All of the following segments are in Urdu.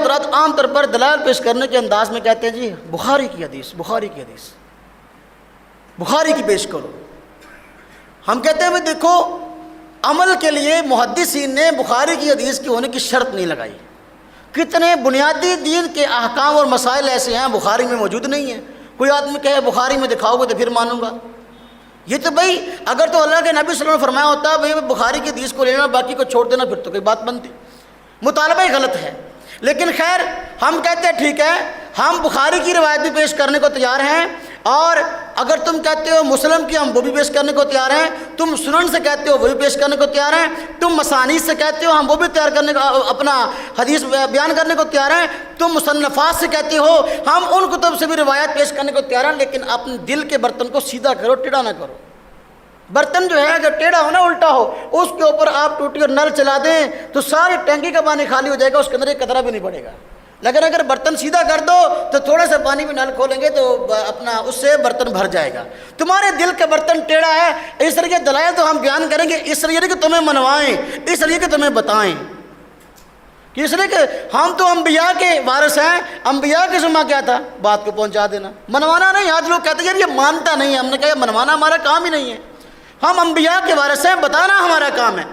حضرات عام طور پر دلائل پیش کرنے کے انداز میں کہتے ہیں جی بخاری کی حدیث، بخاری کی حدیث، بخاری کی پیش کرو۔ ہم کہتے ہیں دیکھو عمل کے لیے محدثین نے بخاری کی حدیث کی ہونے کی شرط نہیں لگائی۔ کتنے بنیادی دین کے احکام اور مسائل ایسے ہیں بخاری میں موجود نہیں ہیں، کوئی آدمی کہے بخاری میں دکھاؤ گے تو پھر مانوں گا۔ یہ تو بھائی اگر تو اللہ کے نبی صلی اللہ علیہ وسلم نے فرمایا ہوتا بھائی بخاری کی حدیث کو لینا باقی کو چھوڑ دینا، پھر تو کوئی بات بنتی، مطالبہ ہی غلط ہے۔ لیکن خیر ہم کہتے ہیں ٹھیک ہے، ہم بخاری کی روایت بھی پیش کرنے کو تیار ہیں، اور اگر تم کہتے ہو مسلم کی ہم وہ بھی پیش کرنے کو تیار ہیں، تم سنن سے کہتے ہو وہ بھی پیش کرنے کو تیار ہیں، تم مسانید سے کہتے ہو ہم وہ بھی تیار کرنے کو اپنا حدیث بیان کرنے کو تیار ہیں، تم مصنفات سے کہتے ہو ہم ان کتب سے بھی روایت پیش کرنے کو تیار ہیں، لیکن اپنے دل کے برتن کو سیدھا کرو، ٹیڑھا نہ کرو۔ برتن جو ہے اگر ٹیڑھا ہو نا الٹا ہو، اس کے اوپر آپ ٹوٹی اور نل چلا دیں تو ساری ٹینکی کا پانی خالی ہو جائے گا، اس کے اندر ایک قطرہ بھی نہیں پڑے گا۔ لیکن اگر برتن سیدھا کر دو تو تھوڑا سا پانی بھی نل کھولیں گے تو اپنا اس سے برتن بھر جائے گا۔ تمہارے دل کا برتن ٹیڑھا ہے، اس طرح کے دلائل تو ہم بیان کریں گے، اس لیے کہ تمہیں منوائیں، اس لیے کہ تمہیں بتائیں، کہ اس لیے کہ ہم تو انبیاء کے وارث ہیں، انبیاء کے ذمہ کیا تھا؟ بات کو پہنچا دینا، منوانا نہیں۔ آج لوگ کہتے ہیں یار یہ مانتا نہیں ہے، ہم نے کہا منوانا ہمارا کام ہی نہیں ہے، ہم انبیاء کے وارث ہیں، بتانا ہمارا کام ہے۔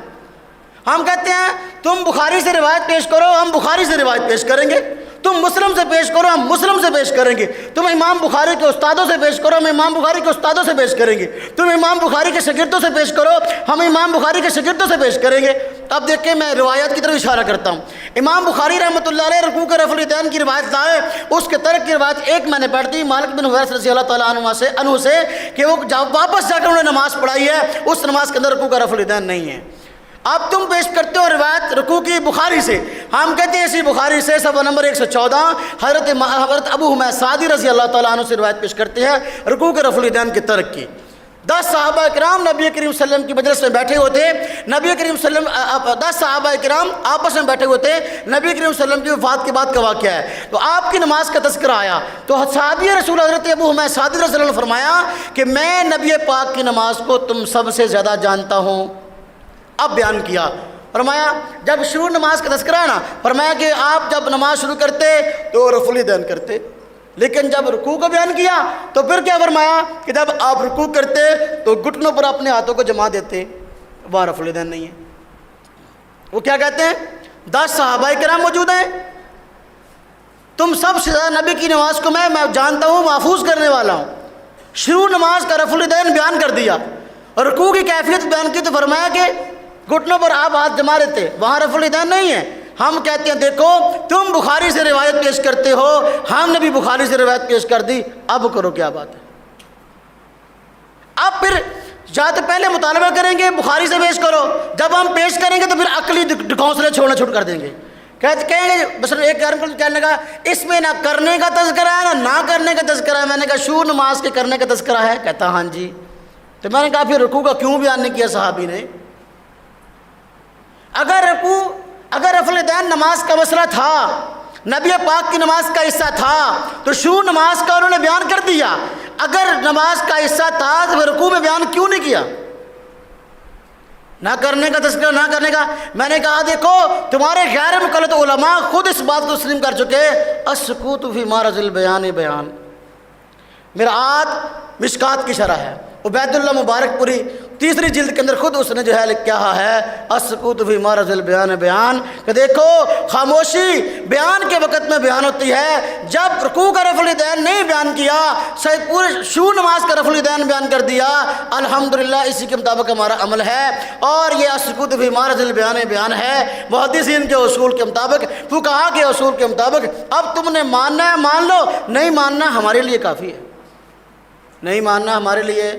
ہم کہتے ہیں تم بخاری سے روایت پیش کرو، ہم بخاری سے روایت پیش کریں گے، تم مسلم سے پیش کرو، ہم مسلم سے پیش کریں گے، تم امام بخاری کے استادوں سے پیش کرو، ہم امام بخاری کے استادوں سے پیش کریں گے، تم امام بخاری کے شاگردوں سے پیش کرو، ہم امام بخاری کے شاگردوں سے پیش کریں گے۔ اب دیکھیں میں روایت کی طرف اشارہ کرتا ہوں۔ امام بخاری رحمۃ اللہ علیہ رکوع کے رفع الیدین کی روایت لائے، اس کے ترک کی روایت ایک میں نے پڑھ دی مالک بن حویرث رضی اللہ تعالیٰ عنہ سے کہ وہ واپس جا کر انہوں نے نماز پڑھائی ہے، اس نماز کے اندر رکوع کا رفع الیدین نہیں ہے۔ اب تم پیش کرتے ہو روایت رکوع کی بخاری سے، ہم کہتے ہیں اسی بخاری سے صفحہ نمبر 114 حضرت ابو حمید سعدی رضی اللہ تعالیٰ عنہ سے روایت پیش کرتے ہیں رکوع کے رفع الیدین کے ترک کی۔ 10 صحابہ کرام نبی کریم صلی اللہ علیہ وسلم کی مجلس میں بیٹھے ہوئے تھے، نبی کریم صلی اللہ علیہ وسلم 10 صحابہ کرام آپس میں بیٹھے ہوئے تھے، نبی کریم صلی اللہ علیہ وسلم کی وفات کے بعد کا واقعہ ہے، تو آپ کی نماز کا تذکرہ آیا تو صحابی رسول حضرت ابو حمید سعدی رضی اللہ عنہ نے فرمایا کہ میں نبی پاک کی نماز کو تم سب سے زیادہ جانتا ہوں۔ اب بیان کیا، فرمایا جب شروع نماز کا تذکرہ ہے نا، فرمایا کہ آپ جب نماز شروع کرتے تو رفع الیدین کرتے، لیکن جب رکوع کو بیان کیا تو پھر کیا فرمایا کہ جب آپ رکوع کرتے تو گھٹنوں پر اپنے ہاتھوں کو جما دیتے، وہاں رفع الیدین نہیں ہے۔ وہ کیا کہتے ہیں 10 صحابہ کرام موجود ہیں، تم سب سے زیادہ نبی کی نماز کو میں جانتا ہوں، محفوظ کرنے والا ہوں۔ شروع نماز کا رفع الیدین بیان کر دیا اور رکوع کی کیفیت بیان کی تو فرمایا کہ گھٹنوں پر آپ ہاتھ جما رہے تھے، وہاں رفع الیدین نہیں ہے۔ ہم کہتے ہیں دیکھو تم بخاری سے روایت پیش کرتے ہو، ہم نے بھی بخاری سے روایت پیش کر دی، اب کرو کیا بات ہے؟ اب پھر یا تو پہلے مطالبہ کریں گے بخاری سے پیش کرو، جب ہم پیش کریں گے تو پھر عقلی ڈھکوسلے چھوڑنا چھوڑ کر دیں گے، کہیں گے بس ایک کہنے کا اس میں نہ کرنے کا تذکرہ ہے نہ کرنے کا تذکرہ ہے۔ میں نے کہا شروع نماز کے کرنے کا تذکرہ ہے، کہتا ہاں جی۔ تو میں نے کہا پھر رکوع کا کیوں بیان نہیں کیا صحابی نے؟ اگر رفع الیدین نماز کا مسئلہ تھا، نبی پاک کی نماز کا حصہ تھا تو شروع نماز کا انہوں نے بیان کر دیا، اگر نماز کا حصہ تھا تو پھر رکوع میں بیان کیوں نہیں کیا؟ نہ کرنے کا تذکرہ نہ کرنے کا۔ میں نے کہا دیکھو تمہارے غیر مقلد علماء خود اس بات کو تسلیم کر چکے، السکوت فی معرض البیان بیان۔ مرآت مشکات کی شرح ہے، عبید اللہ مبارک پوری 3 جلد کے اندر خود اس نے جو ہے کہا ہے السکوت فی معرض البیان بیان، کہ دیکھو خاموشی بیان کے وقت میں بیان ہوتی ہے۔ جب رکوع کا رفع الیدین نہیں بیان کیا، صحیح پورے شروع نماز کا رفع الیدین بیان کر دیا، الحمدللہ اسی کے مطابق ہمارا عمل ہے، اور یہ السکوت فی معرض البیان بیان ہے محدثین کے اصول کے مطابق، فقہاء کے اصول کے مطابق۔ اب تم نے ماننا ہے مان لو، نہیں ماننا ہمارے لیے کافی ہے، نہیں ماننا ہمارے لیے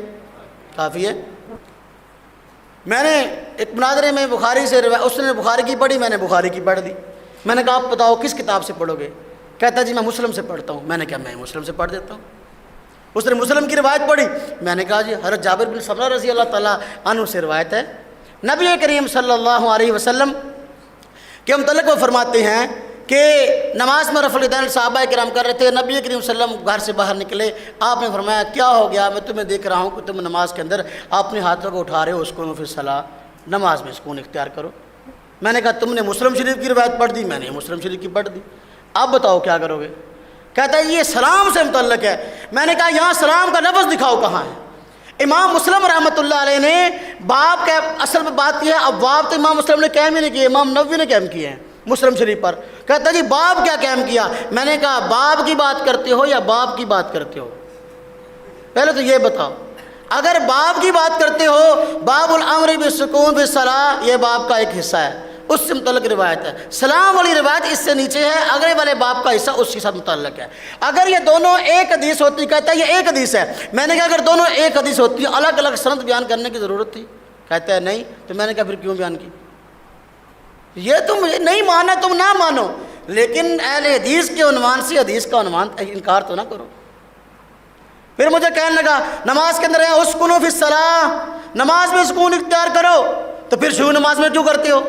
کافی ہے۔ میں نے ایک مناظرے میں بخاری سے اس نے بخاری کی پڑھی، میں نے بخاری کی پڑھ دی۔ میں نے کہا آپ بتاؤ کس کتاب سے پڑھو گے؟ کہتا جی میں مسلم سے پڑھتا ہوں۔ میں نے کہا میں مسلم سے پڑھ دیتا ہوں۔ اس نے مسلم کی روایت پڑھی، میں نے کہا جی حضرت جابر بن سمرہ رضی اللہ تعالیٰ عنہ سے روایت ہے، نبی کریم صلی اللہ علیہ وسلم کے متعلق وہ فرماتے ہیں کہ نماز میں رفع الیدین صحابہ کرام کر رہے تھے، نبی کریم صلی اللہ علیہ وسلم گھر سے باہر نکلے، آپ نے فرمایا کیا ہو گیا؟ میں تمہیں دیکھ رہا ہوں کہ تم نماز کے اندر اپنے ہاتھوں کو اٹھا رہے ہو، سکون فی الصلاۃ، نماز میں سکون اختیار کرو۔ میں نے کہا تم نے مسلم شریف کی روایت پڑھ دی؟ میں نے مسلم شریف کی پڑھ دی۔ آپ بتاؤ کیا کرو گے؟ کہتا ہے یہ سلام سے متعلق ہے۔ میں نے کہا یہاں سلام کا لفظ دکھاؤ کہاں ہے؟ امام مسلم رحمۃ اللہ علیہ نے باب کا اصل میں بات یہ ہے، اب باب تو امام مسلم نے قائم ہی نہیں کیے، امام نووی نے قائم کیے ہیں مسلم شریف پر۔ کہتا ہے جی باب کیا قائم کیا؟ میں نے کہا باب کی بات کرتے ہو یا باب کی بات کرتے ہو؟ پہلے تو یہ بتاؤ۔ اگر باب کی بات کرتے ہو، باب الامر بالسکون بالصلاۃ، یہ باب کا ایک حصہ ہے، اس سے متعلق روایت ہے۔ سلام والی روایت اس سے نیچے ہے، اگلے والے باب کا حصہ اس کے ساتھ متعلق ہے۔ اگر یہ دونوں ایک حدیث ہوتی، کہتا ہے یہ ایک حدیث ہے۔ میں نے کہا اگر دونوں ایک حدیث ہوتی الگ الگ سند بیان کرنے کی ضرورت تھی؟ کہتا ہے نہیں۔ تو میں نے کہا پھر کیوں بیان کی؟ یہ تم نہیں مانا تم نہ مانو، لیکن اہل حدیث کے عنوان سے حدیث کا عنوان انکار تو نہ کرو۔ پھر مجھے کہنے لگا نماز کے اندر ہے اسکنوا فی الصلاۃ، نماز میں سکون اختیار کرو، تو پھر شروع نماز میں کیوں کرتے ہو؟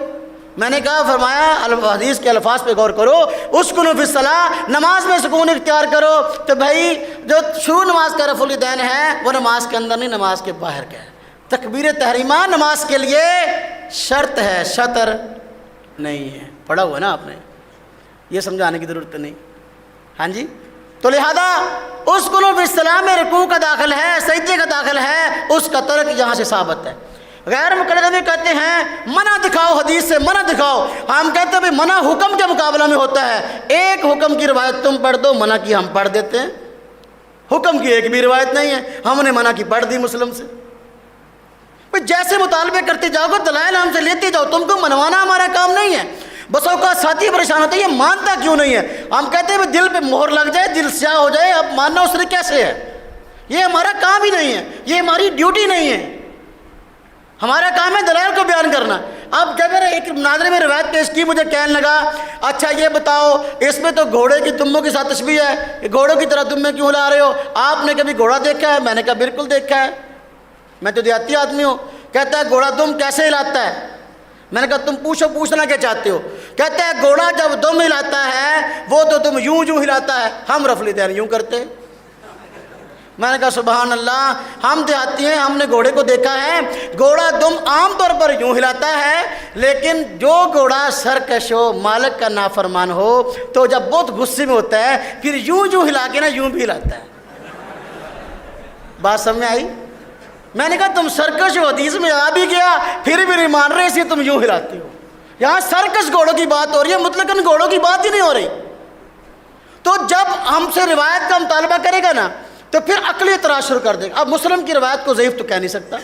میں نے کہا فرمایا حدیث کے الفاظ پہ غور کرو، اسکنوا فی الصلاۃ، نماز میں سکون اختیار کرو۔ تو بھائی جو شروع نماز کا رفع الیدین ہے وہ نماز کے اندر نہیں، نماز کے باہر کا ہے۔ تکبیر تحریمہ نماز کے لیے شرط ہے، شطر نہیں ہے۔ پڑھا ہوا نا آپ نے، یہ سمجھانے کی ضرورت نہیں۔ ہاں جی، تو لہذا اسکنوا فی الصلاۃ میں رکوع کا داخل ہے، سجدے کا داخل ہے، اس کا ترک یہاں سے ثابت ہے۔ غیر مقلد بھی کہتے ہیں منع دکھاؤ، حدیث سے منع دکھاؤ۔ ہم کہتے ہیں بھائی منع حکم کے مقابلہ میں ہوتا ہے، ایک حکم کی روایت تم پڑھ دو، منع کی ہم پڑھ دیتے ہیں۔ حکم کی ایک بھی روایت نہیں ہے، ہم نے منع کی پڑھ دی مسلم سے۔ جیسے مطالبے کرتے جاؤ گے دلائل ہم سے لیتے جاؤ، تم کو منوانا ہمارا کام نہیں ہے۔ بس اوقات ساتھی پریشان ہوتا ہے یہ مانتا کیوں نہیں ہے؟ ہم کہتے ہیں دل پہ مہر لگ جائے، دل سیاہ ہو جائے، اب ماننا اس نے کیسے ہے؟ یہ ہمارا کام ہی نہیں ہے، یہ ہماری ڈیوٹی نہیں ہے۔ ہمارا کام ہے دلائل کو بیان کرنا۔ اب جب میرے ایک مناظرے میں روایت پیش کی، مجھے کہنے لگا اچھا یہ بتاؤ اس میں تو گھوڑے کی دموں کے ساتھ تشبیہ ہے، کہ گھوڑوں کی طرح دمیں کیوں ہلا رہے ہو؟ آپ نے کبھی گھوڑا دیکھا ہے؟ میں نے کہا بالکل دیکھا ہے، میں تو دیہاتی آدمی ہوں۔ کہتا ہے گھوڑا دم کیسے ہلاتا ہے؟ میں نے کہا تم پوچھنا کیا چاہتے ہو؟ کہتا ہے گھوڑا جب دم ہلاتا ہے وہ تو تم یوں ہلاتا ہے، ہم رفع الیدین یوں کرتے۔ میں نے کہا سبحان اللہ، ہم دیہاتی ہیں، ہم نے گھوڑے کو دیکھا ہے، گھوڑا دم عام طور پر یوں ہلاتا ہے، لیکن جو گھوڑا سرکش ہو، مالک کا نافرمان ہو، تو جب بہت غصے میں ہوتا ہے پھر یوں ہلا کے نا یوں بھی ہلاتا ہے۔ بات سمجھ میں آئی؟ میں نے کہا تم سرکش ہو، حدیث میں آ بھی گیا، پھر بھی نہیں مان رہے، اسی تم یوں ہلاتے ہو۔ یہاں سرکش گھوڑوں کی بات ہو رہی ہے، مطلقاً گھوڑوں کی بات ہی نہیں ہو رہی۔ تو جب ہم سے روایت کا مطالبہ کرے گا نا تو پھر عقلی اعتراض شروع کر دے گا۔ اب مسلم کی روایت کو ضعیف تو کہہ نہیں سکتا۔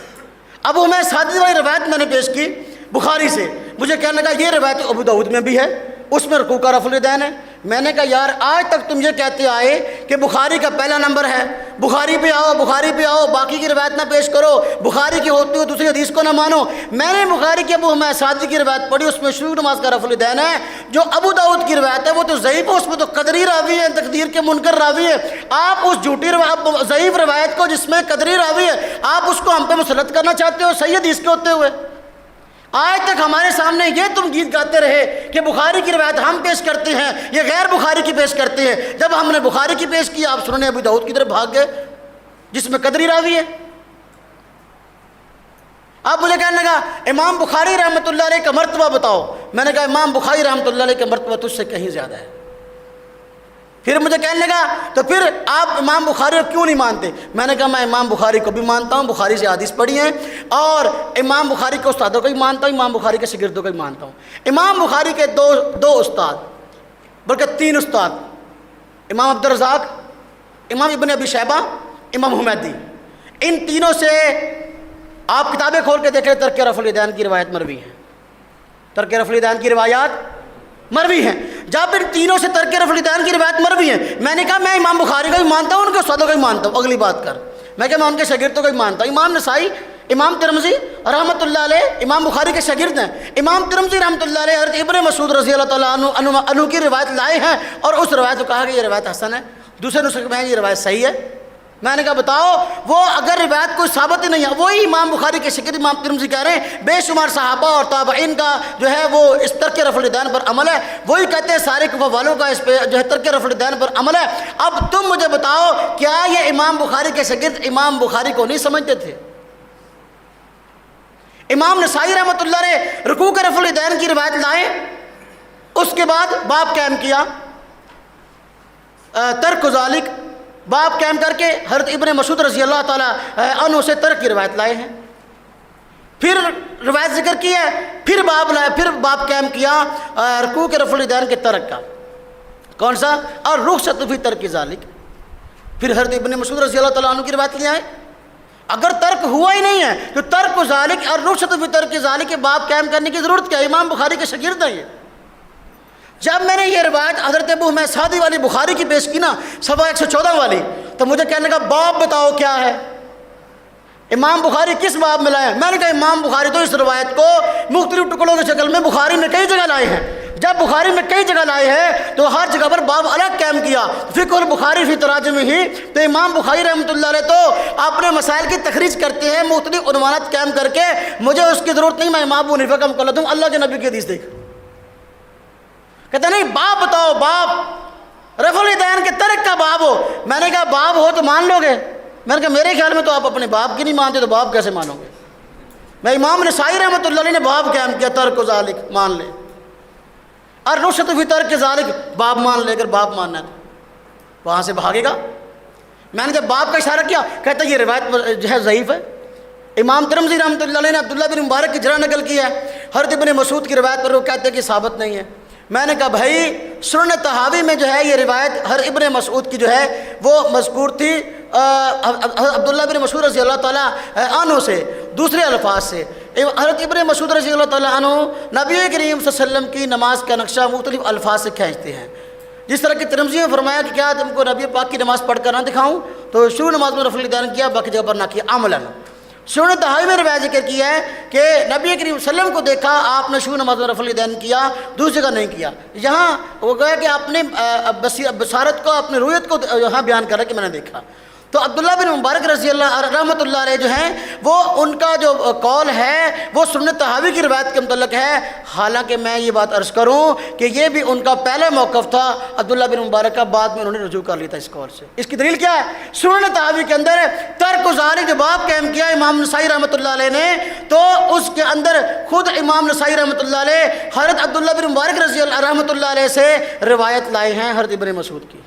اب وہ میں سادی والی روایت میں نے پیش کی بخاری سے، مجھے کہنے لگا یہ روایت ابو داؤد میں بھی ہے، اس میں رکوع کا رفع الیدین ہے۔ میں نے کہا یار آج تک تم یہ کہتے آئے کہ بخاری کا پہلا نمبر ہے، بخاری پہ آؤ، بخاری پہ آؤ، باقی کی روایت نہ پیش کرو، بخاری کی ہوتی ہو دوسری حدیث کو نہ مانو۔ میں نے بخاری کی ابو حمید سعدی کی روایت پڑھی، اس میں شروع نماز کا رفع الیدین ہے۔ جو ابو داؤد کی روایت ہے وہ تو ضعیف ہے، اس میں تو قدری راوی ہے، تقدیر کے منکر راوی ہے۔ آپ اس جھوٹی ضعیف روایت کو جس میں قدری راوی ہے، آپ اس کو ہم پہ مسلط کرنا چاہتے ہو صحیح حدیث کے ہوتے ہوئے؟ آج تک ہمارے سامنے یہ تم گیت گاتے رہے کہ بخاری کی روایت ہم پیش کرتے ہیں، یہ غیر بخاری کی پیش کرتے ہیں۔ جب ہم نے بخاری کی پیش کی آپ سننے ابو داؤد کی طرف بھاگ گئے جس میں قدری راوی ہے۔ آپ مجھے کہنے لگا امام بخاری رحمۃ اللہ علیہ کا مرتبہ بتاؤ۔ میں نے کہا امام بخاری رحمۃ اللہ علیہ کا مرتبہ تجھ سے کہیں زیادہ ہے۔ پھر مجھے کہنے لگا تو پھر آپ امام بخاری کو کیوں نہیں مانتے؟ میں نے کہا میں امام بخاری کو بھی مانتا ہوں، بخاری سے حدیث پڑھی ہیں، اور امام بخاری کے استادوں کو بھی مانتا ہوں، امام بخاری کے شاگردوں کو بھی مانتا ہوں۔ امام بخاری کے دو استاد بلکہ 3 استاد، امام عبدالرزاق، امام ابن ابی شیبہ، امام حمیدی، ان تینوں سے آپ کتابیں کھول کے دیکھ لیں، ترک رفع الیدین کی روایت مروی ہے، ترک رفع الیدین کی روایات مروی ہیں۔ جب ان تینوں سے ترک رفع الیدین کی روایت مروی ہیں، میں نے کہا میں امام بخاری کو بھی مانتا ہوں، ان کے استادوں کو بھی مانتا ہوں۔ اگلی بات کر، میں کہ میں ان کے شاگردوں کو بھی مانتا ہوں۔ امام نسائی، امام ترمذی رحمۃ اللہ علیہ امام بخاری کے شاگرد ہیں۔ امام ترمذی رحمۃ اللہ علیہ حضرت ابن مسعود رضی اللہ تعالیٰ عنہ کی روایت لائے ہیں، اور اس روایت کو کہا کہ یہ روایت حسن ہے، دوسرے نسخے میں یہ روایت صحیح ہے۔ میں نے کہا بتاؤ، وہ اگر روایت کوئی ثابت ہی نہیں ہے، وہی امام بخاری کے شاگرد امام ترمذی کہہ رہے ہیں بے شمار صحابہ اور تابعین کا جو ہے وہ اس ترک رفع الیدین پر عمل ہے، وہی کہتے ہیں سارے کوفہ والوں کا اس پہ جو ہے ترک رفع الیدین پر عمل ہے۔ اب تم مجھے بتاؤ کیا یہ امام بخاری کے شاگرد امام بخاری کو نہیں سمجھتے تھے؟ امام نسائی رحمۃ اللہ علیہ رکوع کے رفع الیدین کی روایت لائے، اس کے بعد باب قائم کیا، ترک ذالک باب قائم کر کے حضرت ابن مسعود رضی اللہ تعالیٰ عنہ سے ترک کی روایت لائے ہیں. پھر روایت ذکر کی ہے، پھر باب لائے، پھر باب قائم کیا رکوع کے رفع الیدین کے ترک کا. کون سا؟ اور رخصت فی ترک ذالک. پھر حضرت ابن مسعود رضی اللہ تعالیٰ عنہ کی روایت لے آئے. اگر ترک ہوا ہی نہیں ہے تو ترک ذالک اور رخصت فی ترک ذالک کے باب قائم کرنے کی ضرورت کیا ہے؟ امام بخاری کے شاگرد ہیں یہ. جب میں نے یہ روایت حضرت ابو حمید سعدی والی بخاری کی پیش کی نا، صفحہ 114 والی، تو مجھے کہنے کا باب بتاؤ کیا ہے، امام بخاری کس باب میں لائے ہیں؟ میں نے کہا امام بخاری تو اس روایت کو مختلف ٹکڑوں کی شکل میں بخاری میں کئی جگہ لائے ہیں. جب بخاری میں کئی جگہ لائے ہیں تو ہر جگہ پر باب الگ قائم کیا. فقہ البخاری فی تراجم ہی، تو امام بخاری رحمۃ اللہ علیہ تو اپنے مسائل کی تخریج کرتے ہیں مختلف عنوانات قائم کر کے. مجھے اس کی ضرورت نہیں، میں امام ابو حنیفہ کا مقلد ہوں. اللہ کے نبی کی حدیث دیکھ، کہتا نہیں باب بتاؤ، باب رفع الیدین کے ترک کا باب ہو. میں نے کہا باب ہو تو مان لو گے؟ میں نے کہا میرے خیال میں تو آپ اپنے باپ کی نہیں مانتے، تو باپ کیسے مانو گے؟ میں امام نسائی رحمۃ اللہ علیہ نے باب قائم کیا ترک و ذالک مان لے، اور رخصت فی ترک ذالک باب مان لے. اگر باب ماننا ہے تو وہاں سے بھاگے گا. میں نے جب باب کا اشارہ کیا، کہتا یہ روایت جو ہے ضعیف ہے. امام ترمذی رحمۃ اللہ علیہ نے عبداللہ بن مبارک کی جرح نقل کی ہے حضرت ابن مسعود کی روایت پر، وہ کہتے ہیں کہ ثابت نہیں ہے. میں نے کہا بھائی سنن طحاوی میں جو ہے یہ روایت ہر ابن مسعود کی جو ہے وہ مذکور تھی عبداللہ بن مسعود رضی اللہ تعالیٰ عنہ سے دوسرے الفاظ سے. حضرت ابن مسعود رضی اللہ تعالیٰ عنہ نبی کریم صلی اللہ علیہ وسلم کی نماز کا نقشہ مختلف الفاظ سے کھینچتے ہیں. جس طرح کہ ترمذی میں فرمایا کہ کیا تم کو نبی پاک کی نماز پڑھ کر نہ دکھاؤں، تو شروع نماز میں رفع الیدین کیا، باقی جگہ پر نہ کیا عملاً. سنن طحاوی میں روایت ذکر کیا ہے کہ نبی کریم صلی اللہ علیہ وسلم کو دیکھا آپ نے شروع نماز میں رفع الیدین کیا، دوسری جگہ نہیں کیا. یہاں وہ گویا کہ اپنے بصارت کو، اپنے رویت کو یہاں بیان کر رہا ہے کہ میں نے دیکھا. تو عبداللہ بن مبارک رضی اللہ رحمۃ اللہ علیہ جو ہیں وہ ان کا جو قول ہے وہ سنن طحاوی کی روایت کے متعلق ہے. حالانکہ میں یہ بات عرض کروں کہ یہ بھی ان کا پہلا موقف تھا عبداللہ بن مبارک کا، بعد میں انہوں نے رجوع کر لیا تھا اس قول سے. اس کی دلیل کیا ہے؟ سنن طحاوی کے اندر ترک ذالک جو باب قائم کیا امام نسائی رحمۃ اللہ علیہ نے، تو اس کے اندر خود امام نسائی رحمۃ اللہ علیہ حضرت عبداللہ بن مبارک رضی اللہ رحمۃ اللہ علیہ سے روایت لائے ہیں حضرت ابن مسعود کی.